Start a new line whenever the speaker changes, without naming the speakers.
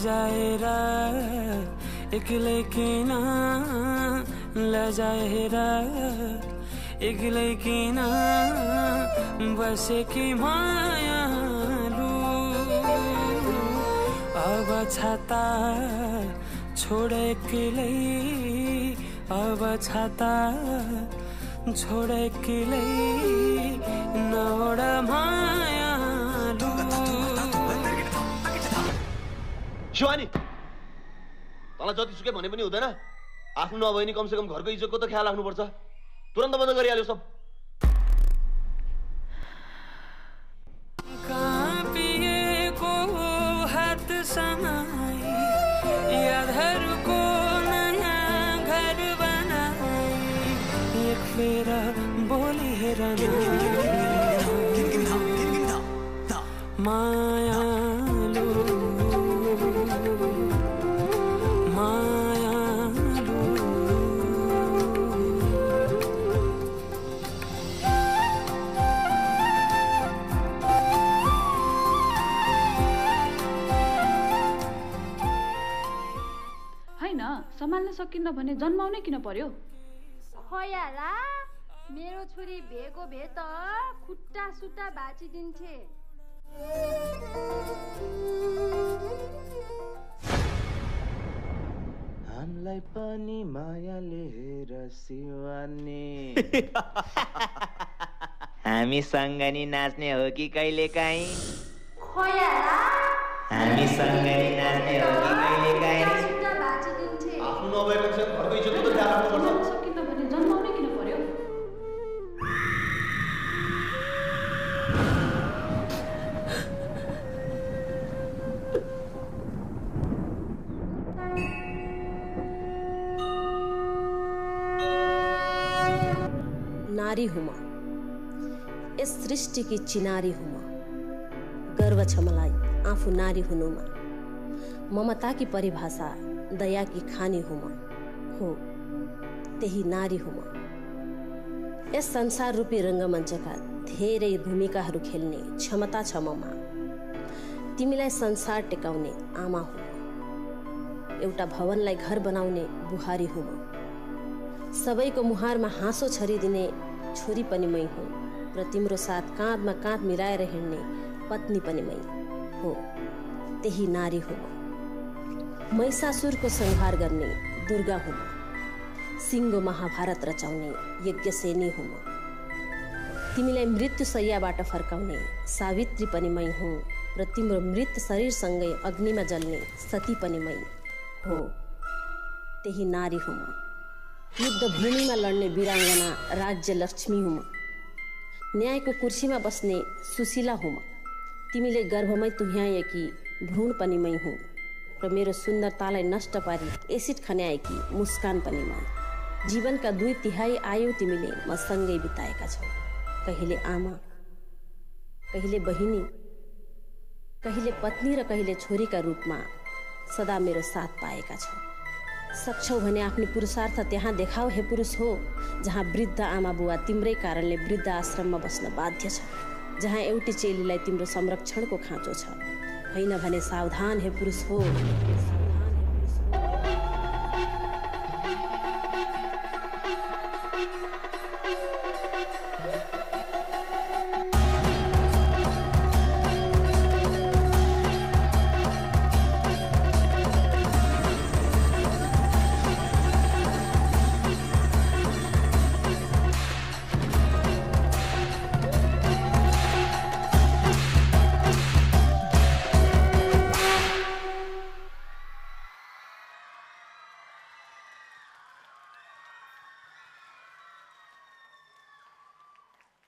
लजाएर एक्लै किन लजाएर एक्लै किन बसेकी मायालु अब छाता छोड एक्लै अब छाता छोड एक्लै नौड मायालु।
शिवानी तँलाई जतिसुकै भने पनि हुँदैन आफ्नो नभए नि कमसेकम घरको इज्जतको त ख्याल राख्नुपर्छ। तुरन्त बन्द गरिहाल्यो सब।
कापिएको हात समाई यादहरूको नयाँ घर बनाई एक फेर बोली हेर मायालु मायालु।
हैन सम्हाल्न सकिन्न भने जन्माउनै किन पर्यो?
खयाला मेरो छोरी भेको भे त खुट्टा सुट्टा भाँचिदिन्थे।
हामीलाई पनि मायाले हेर शिवानी। हामीसँग नि नाच्ने हो कि कहिले काहीँ?
खयाला
हामीसँग नि नाच्ने हो कि कहिले काहीँ?
आफ्नो नभएको छ घरको इज्जतको त ख्याल राख्नुपर्छ।
सकिन्न भने जन्माउनै किन पर्यो?
नारी हूँ म, यस सृष्टिकी चिनारी हूँ म। गर्व छ मलाई आफू नारी हुनुमा। ममताकी परिभाषा दयाकी खानी हूँ म। हो त्यही नारी हूँ म। यस संसार रूपी रङ्गमञ्चका धेरै भूमिकाहरू खेल्ने क्षमता छ ममा। तिमीलाई संसार टेकाउने आमा हुँ म। एउटा भवनलाई घर बनाउने बुहारी हुँ म। सबैको मुहारमा हाँसो छरिदिने छोरी पनि मै हुँ र तिम्रो साथ काँधमा काँध मिलाएर हिँड्ने पत्नी पनि मै हो त्यही नारी हुँ म। महिषासुरको संहार गर्ने दुर्गा हुँ म। सिङ्गो महाभारत रचाउने यज्ञसेनी हुँ म। तिमीलाई मृत्यु शैय्याबाट फर्काउने सावित्री पनि मै हुँ र तिम्रो मृत शरीरसँगै अग्निमा जल्ने सती पनि मै हो त्यही नारी हुँ म। युद्ध भूमिमा लड्ने वीराङ्गना राज्य लक्ष्मी हुँ म। न्यायको कुर्सीमा बस्ने सुशीला हुँ म। तिमीले गर्भमै तुह्याएकी भ्रूण पनि मै हुँ र मेरो सुन्दरतालाई नष्ट पारी एसिड खन्याएकी मुस्कान पनि म। जीवनका 2/3 आयु तिमीले मसँगै बिताएका छौ। कहिले आमा, कहिले बहिनी, कहिले पत्नी र कहिले छोरीका रूपमा सदा मेरो साथ पाएका छौ। सक्छौ भने आफ्नो पुरुषार्थ त्यहाँ देखाऊ हे पुरुष हो, जहाँ वृद्ध आमा बुवा तिम्रै कारणले वृद्ध आश्रममा बस्न बाध्य छ, जहाँ एउटी चेलीलाई तिम्रो संरक्षणको खाँचो छ। होइन भने सावधान हे पुरुष हो।